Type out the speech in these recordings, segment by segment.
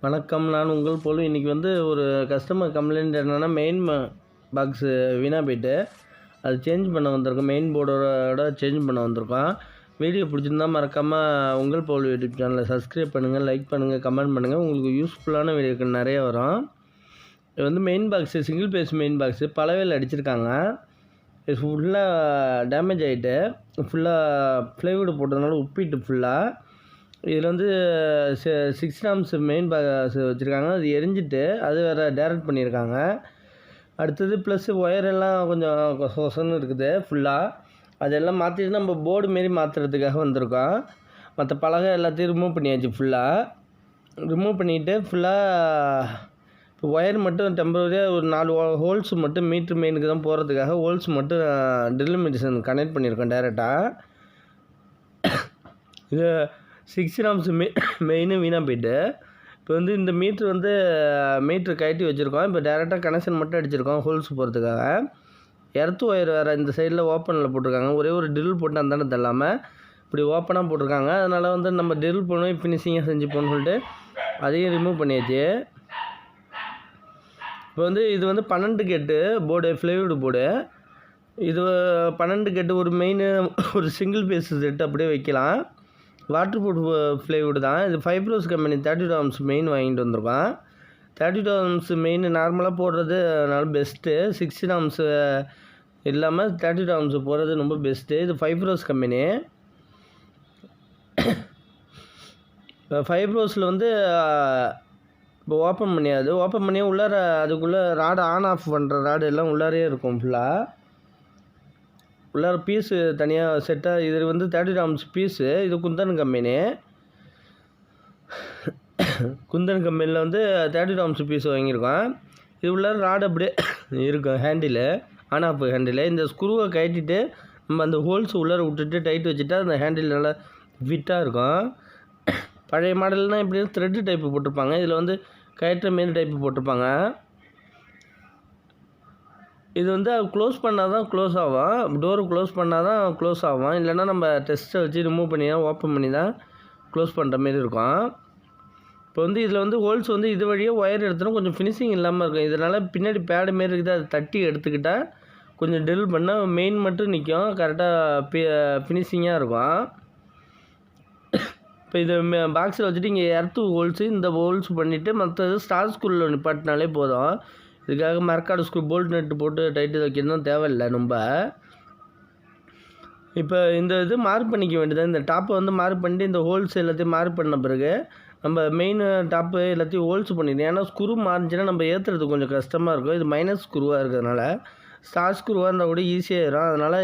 வணக்கம். நான் உங்கள் போலும் இன்றைக்கி வந்து ஒரு கஸ்டமர் கம்ப்ளைண்ட் என்னென்னா மெயின் பாக்ஸு வீணாக போயிட்டு அது சேஞ்ச் பண்ண வந்திருக்கோம். மெயின் போர்டோட சேஞ்ச் பண்ண வந்திருக்கோம். வீடியோ பிடிச்சிருந்தா மறக்காமல் உங்கள் போல் யூடியூப் சேனலை சப்ஸ்கிரைப் பண்ணுங்கள், லைக் பண்ணுங்கள், கமெண்ட் பண்ணுங்கள். உங்களுக்கு யூஸ்ஃபுல்லான வீடியோக்கள் நிறைய வரும். இது வந்து main box, single phase main box பலவேல் அடிச்சிருக்காங்க. இது ஃபுல்லாக டேமேஜ் ஆகிட்டு ஃபுல்லாக ப்ளைவுட் போட்டதுனால உப்பிட்டு ஃபுல்லாக. இதில் வந்து 6 ஆம்ஸ் மெயின் பாக்ஸ் வச்சுருக்காங்க. அது எரிஞ்சிட்டு அது வேறு டேரக்ட் பண்ணியிருக்காங்க. அடுத்தது ப்ளஸ் ஒயரெல்லாம் கொஞ்சம் கொசன்னு இருக்குது ஃபுல்லாக. அதெல்லாம் மாற்றிட்டு நம்ம போர்டு மாரி மாற்றுறதுக்காக வந்திருக்கோம். மற்ற பலகை எல்லாத்தையும் ரிமூவ் பண்ணியாச்சு. ஃபுல்லாக ரிமூவ் பண்ணிவிட்டு ஃபுல்லாக இப்போ ஒயர் மட்டும் டெம்பரரியாக ஒரு 4 ஹோல்ஸ் மட்டும் மீட்ரு மெயினுக்கு தான் போகிறதுக்காக ஹோல்ஸ் மட்டும் ட்ரில் மிஷின் கனெக்ட் பண்ணியிருக்கோம் டேரெக்டாக. இது 6 ஆம்ஸ் மெயினு வீணாக போயிட்டு இப்போ வந்து இந்த மீட்ரு கழட்டி வச்சுருக்கோம். இப்போ டேரெக்டாக கனெக்ஷன் மட்டும் அடிச்சிருக்கோம் ஹோல்ஸ் போகிறதுக்காக. எர்த்து ஒயர் வேறு இந்த சைடில் ஓப்பனில் போட்டிருக்காங்க. ஒரே ஒரு ட்ரில் போட்டு அந்தாண்ட தள்ளாமல் இப்படி ஓப்பனாக போட்டிருக்காங்க. அதனால் வந்து நம்ம ட்ரில் பண்ணி ஃபினிஷிங்காக செஞ்சுப்போன்னு சொல்லிட்டு அதையும் ரிமூவ் பண்ணியாச்சு. இப்போ வந்து இது வந்து 12 கேட்டு போர்டு, ஃப்ளைவுட் போர்டு. இது 12 கேட்டு ஒரு மெயின், ஒரு சிங்கிள் பேஸ் செட்டு அப்படியே வைக்கலாம். வாட்டர் ப்ரூஃப் ஃப்ளைவுட் தான் இது. ஃபைப்ரோஸ் கம்பெனி 32 ஆம்ஸ் மெயின் வாங்கிட்டு வந்திருக்கோம். 32 ஆம்ஸ் மெயின் நார்மலாக போடுறது அதனால பெஸ்ட்டு. 16 ஆம்ஸ் இல்லாமல் 32 ஆம்ஸ் போடுறது ரொம்ப பெஸ்ட்டு. இது ஃபைப்ரோஸ் கம்பெனி. ஃபைப்ரோஸில் வந்து இப்போ ஓப்பன் பண்ணியாது. ஓப்பன் பண்ணி உள்ளார அதுக்குள்ளே ராடு ஆன் ஆஃப் பண்ணுற ராடு எல்லாம் உள்ளாரே இருக்கும் ஃபுல்லாக. உள்ளார பீஸு தனியாக செட்டாக. இது வந்து 32 ஆம்ஸ் பீஸு. இது குந்தன் கம்பெனி. குந்தன் கம்பெனியில் வந்து 32 ஆம்ஸ் பீஸ் வாங்கியிருக்கோம். இது உள்ளார ராடு அப்படியே இருக்கும். Handle, on off handle. இந்த ஸ்க்ரூவை கழட்டிட்டு நம்ம அந்த ஹோல்ஸ் உள்ளார விட்டுட்டு டைட் வச்சுட்டா அந்த ஹேண்டில் நல்லா ஃபிட்டாக இருக்கும். பழைய மாடல்னால் இப்படி த்ரெட்டு டைப்பு போட்டிருப்பாங்க. இதில் வந்து கயற்ற மாரி டைப்பு போட்டிருப்பாங்க. இது வந்து க்ளோஸ் பண்ணால் தான் க்ளோஸ் ஆகும். டோரு க்ளோஸ் பண்ணால் தான் க்ளோஸ் ஆகும். இல்லைன்னா நம்ம டெஸ்ட்டை வச்சு ரிமூவ் பண்ணி தான் ஓப்பன் பண்ணி தான் க்ளோஸ் பண்ணுற மாரி இருக்கும். இப்போ வந்து இதில் வந்து ஹோல்ஸ் வந்து இது வழியாக ஒயர் எடுத்துனா கொஞ்சம் ஃபினிஷிங் இல்லாமல் இருக்கும். இதனால் பின்னாடி பேடு மாரி இருக்குது. அதை தட்டி எடுத்துக்கிட்டால் கொஞ்சம் ட்ரில் பண்ணால் மெயின் மட்டும் நிற்கும். கரெக்டாக ஃபினிஷிங்காக இருக்கும். இப்போ இது பாக்ஸில் வச்சுட்டு இங்கே எர்த்து ஹோல்ஸு இந்த ஹோல்ஸ் பண்ணிவிட்டு மற்றது ஸ்டார் ஸ்க்ரூவில் நிப்பாட்டினாலே போதும். இதுக்காக மரக்காடு ஸ்க்ரூ போல்ட் நட்டு போட்டு டைட்டு வைக்கணும் தேவையில்லை ரொம்ப. இப்போ இந்த இது மார்க் பண்ணிக்க வேண்டியது. இந்த டாப்பை வந்து மார்க் பண்ணிட்டு இந்த ஹோல்ஸ் எல்லாத்தையும் மார்க் பண்ண பிறகு நம்ம மெயின் டாப்பு எல்லாத்தையும் ஹோல்ஸ் பண்ணிடணும். ஏன்னா ஸ்க்ரூ மாறிச்சுன்னா நம்ம ஏற்றுறதுக்கு கொஞ்சம் கஷ்டமாக இருக்கும். இது மைனஸ் ஸ்க்ரூவாக இருக்கிறதுனால ஸ்டார் ஸ்க்ரூவாக இருந்தால் கூட ஈஸியாகிடும். அதனால்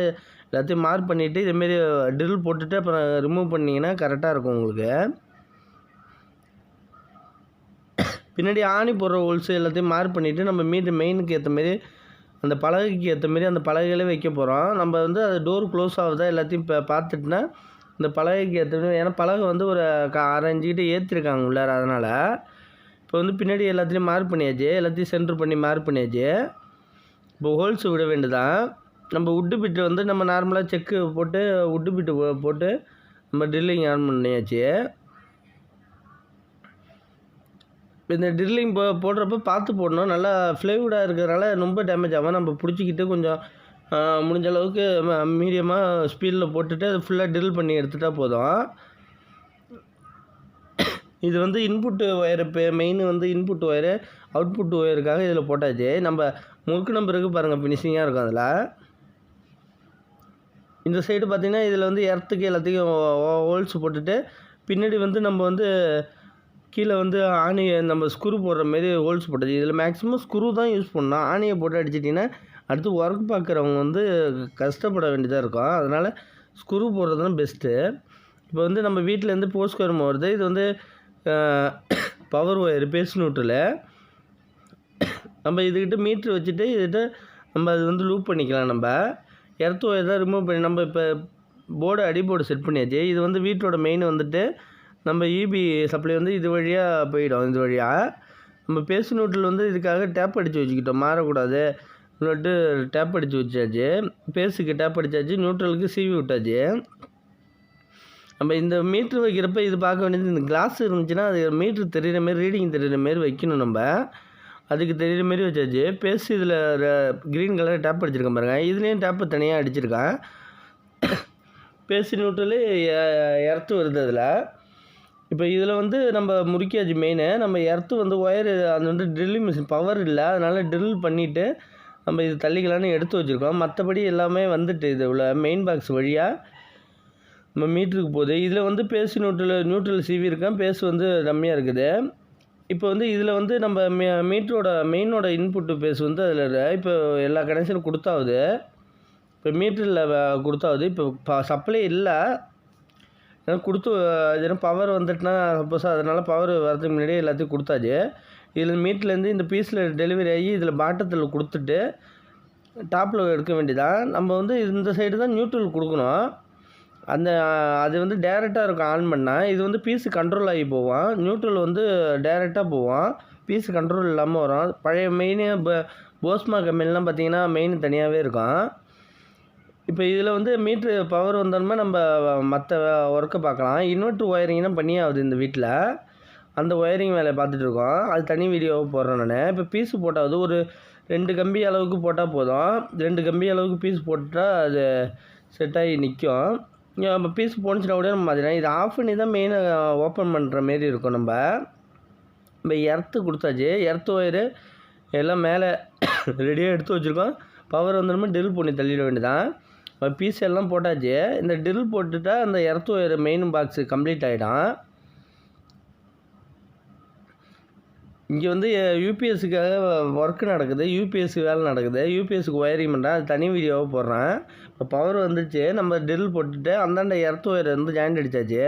எல்லாத்தையும் மார்க் பண்ணிவிட்டு இதேமாரி ட்ரில் போட்டுட்டு அப்புறம் ரிமூவ் பண்ணிங்கன்னா கரெக்டாக இருக்கும் உங்களுக்கு. பின்னாடி ஆணி போடுற ஹோல்ஸு எல்லாத்தையும் மார்க் பண்ணிவிட்டு நம்ம மெயினுக்கு ஏற்ற மாரி அந்த பலகைக்கு ஏற்ற மாரி அந்த பலகைகளே வைக்க போகிறோம். நம்ம வந்து அது டோர் க்ளோஸ் ஆகுதா எல்லாத்தையும் இப்போ பார்த்துட்டுனா இந்த பலகைக்கு ஏற்ற மாரி. ஏன்னா பலகை வந்து ஒரு 6 இன்ச்சுக்கிட்ட ஏற்றிருக்காங்க உள்ளார. அதனால் இப்போ வந்து பின்னாடி எல்லாத்தையும் மார்க் பண்ணியாச்சு. எல்லாத்தையும் சென்ட்ரு பண்ணி மார்க் பண்ணியாச்சு. இப்போ ஹோல்ஸு விட வேண்டியதான். நம்ம உட்டு பிட்டு வந்து நம்ம நார்மலாக செக்கு போட்டு உட்டு பிட்டு போட்டு நம்ம ட்ரில்லிங் ஆன் பண்ணியாச்சு. இந்த ட்ரில்லிங் போடுறப்ப பார்த்து போடணும். நல்லா ஃப்ளைவுடாக இருக்கிறதுனால ரொம்ப டேமேஜ் ஆகும். நம்ம பிடிச்சிக்கிட்டு கொஞ்சம் முடிஞ்ச அளவுக்கு மீடியமாக ஸ்பீடில் போட்டுட்டு அது ஃபுல்லாக ட்ரில் பண்ணி எடுத்துகிட்டா போதும். இது வந்து இன்புட்டு ஒயரு. இப்போ மெயின் வந்து இன்புட் ஒயரு, அவுட்புட் ஒயருக்காக இதில் போட்டாச்சு. நம்ம முறுக்கு நம்பருக்கு பாருங்கள் ஃபினிஷிங்காக இருக்கும். அதில் இந்த சைடு பார்த்திங்கன்னா இதில் வந்து எர்த்துக்கு எல்லாத்தையும் ஹோல்ஸ் போட்டுட்டு பின்னாடி வந்து நம்ம வந்து கீழே வந்து ஆணியை நம்ம ஸ்க்ரூ போடுற மாரி ஹோல்ஸ் போட்டது. இதில் மேக்ஸிமம் ஸ்க்ரூ தான் யூஸ் பண்ணணும். ஆணியை போட்டு அடிச்சிட்டிங்கன்னா அடுத்து ஒர்க் பார்க்குறவங்க வந்து கஷ்டப்பட வேண்டியதாக இருக்கும். அதனால் ஸ்க்ரூ போடுறது தான் பெஸ்ட்டு. இப்போ வந்து நம்ம வீட்டிலேருந்து போஸ்ட் கரும்பு வருது. இது வந்து பவர் ஒயர் பேஸ் நியூட்ரலு. நம்ம இதுக்கிட்ட மீட்ரு வச்சுட்டு இதுக்கிட்ட நம்ம அது வந்து லூப் பண்ணிக்கலாம். நம்ம எர்த்து ஒயர் தான் ரிமூவ் பண்ணி நம்ம இப்போ போர்டு அடிபோர்டு செட் பண்ணியாச்சு. இது வந்து வீட்டோட மெயின் வந்துட்டு நம்ம இபி சப்ளை வந்து இது வழியாக போயிடும். இது வழியாக நம்ம பேஸ் நியூட்ரல் வந்து இதுக்காக டேப் அடித்து வச்சுக்கிட்டோம், மாறக்கூடாது இன்னொட்டு டேப் அடித்து வச்சாச்சு. பேஸுக்கு டேப் அடித்தாச்சு, நியூட்ரலுக்கு சீவி விட்டாச்சு. நம்ம இந்த மீட்ரு வைக்கிறப்ப இது பார்க்க வேண்டியது, இந்த கிளாஸ் இருந்துச்சுன்னா அது மீட்ரு தெரிகிற மாரி, ரீடிங் தெரிகிற மாரி வைக்கணும். நம்ம அதுக்கு தெரிகிற மாரி வச்சாச்சு. பேஸ்ட் இதில் க்ரீன் கலர் டேப் அடிச்சிருக்கேன் பாருங்கள். இதுலேயும் டேப்பு தனியாக அடிச்சிருக்கேன். பேஸ்ட் நியூட்ரலு எர்த்து வருது அதில். இப்போ இதில் வந்து நம்ம முறுக்கியாச்சு மெயினு. நம்ம எர்த்து வந்து ஒயரு அது வந்து ட்ரில்லிங் மிஷின் பவர் இல்லை, அதனால் ட்ரில் பண்ணிவிட்டு நம்ம இது தள்ளிக்கலான்னு எடுத்து வச்சுருக்கோம். மற்றபடி எல்லாமே வந்துட்டு இது உள்ள மெயின் பாக்ஸ் வழியாக நம்ம மீட்டருக்கு போகுது. இதில் வந்து பேஸ்ட் நியூட்ரல் சீவி இருக்கேன். பேஸ்ட் வந்து கம்மியாக இருக்குது. இப்போ வந்து இதில் வந்து நம்ம மீட்டரோட மெயினோட இன்புட்டு பேஸ் வந்து அதில் இப்போ எல்லா கனெக்ஷனும் கொடுத்தாவுது. இப்போ மீட்டரில் கொடுத்தாவுது. இப்போ சப்ளை இல்லை, ஏன்னா கொடுத்து எதுனா பவர் வந்துட்டுனா சப்போஸ் அதனால் பவர் வரதுக்கு முன்னாடியே எல்லாத்தையும் கொடுத்தாச்சு. இதில் மீட்டர்லேருந்து இந்த பீஸில் டெலிவரி ஆகி இதில் பாட்டத்தில் கொடுத்துட்டு டாப்பில் எடுக்க வேண்டியதான். நம்ம வந்து இந்த சைடு தான் நியூட்ரல் கொடுக்கணும். அது வந்து டேரெக்டாக இருக்கும் ஆன் பண்ணால். இது வந்து பீஸு கண்ட்ரோல் ஆகி போவோம். நியூட்ரல் வந்து டேரெக்டாக போவோம், பீஸு கண்ட்ரோல் இல்லாமல் வரும். பழைய மெயினு போஸ்மா கம்பெனிலாம் பார்த்திங்கன்னா மெயின் தனியாகவே இருக்கும். இப்போ இதில் வந்து மீட்ரு பவர் வந்தோம்னா நம்ம மற்ற ஒர்க்கை பார்க்கலாம். இன்வெர்ட்ரு ஒயரிங்லாம் பண்ணியே ஆகுது இந்த வீட்டில். அந்த ஒயரிங் வேலையை பார்த்துட்ருக்கோம். அது தனி வீடியோவாக போடுறேன் நான். இப்போ பீஸு போட்டாவது ஒரு 2 கம்பி அளவுக்கு போட்டால் போதும். 2 கம்பி அளவுக்கு பீஸ் போட்டால் அது செட் ஆகி நிற்கும். நம்ம பீஸ் போணுச்சுன்னா கூட நம்ம மாதிரி இதை ஆஃப் பண்ணி தான் மெயினாக ஓப்பன் பண்ணுற மாரி இருக்கும். நம்ம எர்த்து கொடுத்தாச்சு. எர்த்து ஒயரு எல்லாம் மேலே ரெடியாக எடுத்து வச்சுருக்கோம். பவர் வந்துடுமே ட்ரில் பண்ணி தள்ளிட வேண்டியதான். பீஸ் எல்லாம் போட்டாச்சு. இந்த ட்ரில் போட்டுட்டா அந்த earth wire main box complete ஆகிடும். இங்கே வந்து யூபிஎஸ்ஸுக்காக ஒர்க்கு நடக்குது, யூபிஎஸ்சி வேலை நடக்குது. யூபிஎஸ்க்கு ஒயரிங் பண்ணுறேன், அது தனி வீடியோவாக போடுறேன். இப்போ பவர் வந்துச்சு, நம்ம ட்ரில் போட்டுட்டு அந்தாண்ட எர்த்து ஒயர் வந்து ஜாயிண்ட் அடித்தாச்சு.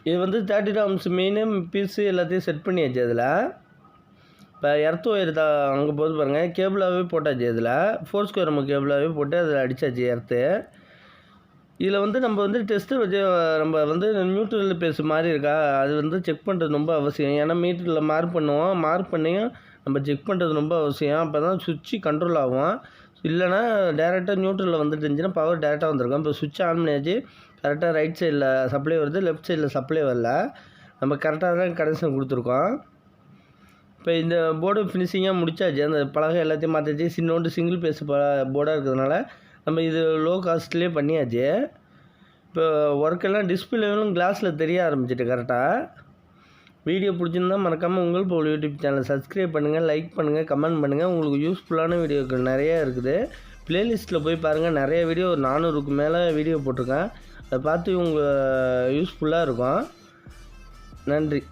இது வந்து 32 ஆம்ஸ் மெயினு பீஸு எல்லாத்தையும் செட் பண்ணியாச்சு. அதில் இப்போ எர்த்து ஒயர் அங்கே போது பாருங்கள், கேபிளாகவே போட்டாச்சு. இதில் 4 ஸ்கொயர் நம்ம கேபிளாகவே போட்டு அதில் அடித்தாச்சு எர்த்து. இதில் வந்து நம்ம வந்து டெஸ்ட்டு வச்சு நம்ம வந்து நியூட்ரல் பேஸ் மாதிரி இருக்கா அது வந்து செக் பண்ணுறது ரொம்ப அவசியம். ஏன்னா மீட்டரில் மார்க் பண்ணுவோம், மார்க் பண்ணியும் நம்ம செக் பண்ணுறது ரொம்ப அவசியம். அப்போ தான் சுவிட்சு கண்ட்ரோல் ஆகும். இல்லைனா டேரெக்டாக நியூட்ரலில் வந்துட்டு இருந்துச்சுன்னா பவர் டேரெக்டாக வந்திருக்கும். இப்போ சுவிட்ச் ஆன் பண்ணியாச்சு, கரெக்டாக ரைட் சைடில் சப்ளை வருது, லெஃப்ட் சைடில் சப்ளை வரல. நம்ம கரெக்டாக தான் கனெக்ஷன் கொடுத்துருக்கோம். இப்போ இந்த போர்டு ஃபினிஷிங்காக முடிச்சாச்சு. அந்த பலகை எல்லாத்தையும் மாற்றிச்சு. சின்னோண்டு சிங்கிள் பேஸ் போர்டாக இருக்கிறதுனால நம்ம இது லோ காஸ்ட்லேயே பண்ணியாச்சு. இப்போ ஒர்க்கெல்லாம் டிஸ்பிளேவும் கிளாஸில் தெரிய ஆரம்பிச்சிட்டு கரெக்டாக. வீடியோ பிடிச்சிருந்தா மறக்காமல் உங்கள் போல் யூடியூப் சேனல் சப்ஸ்கிரைப் பண்ணுங்கள், லைக் பண்ணுங்கள், கமெண்ட் பண்ணுங்கள். உங்களுக்கு யூஸ்ஃபுல்லான வீடியோக்கள் நிறையா இருக்குது. ப்ளேலிஸ்ட்டில் போய் பாருங்கள், நிறைய வீடியோ 400க்கு மேலே வீடியோ போட்டிருக்கேன். அதை பார்த்து உங்களுக்கு யூஸ்ஃபுல்லாக இருக்கும். நன்றி.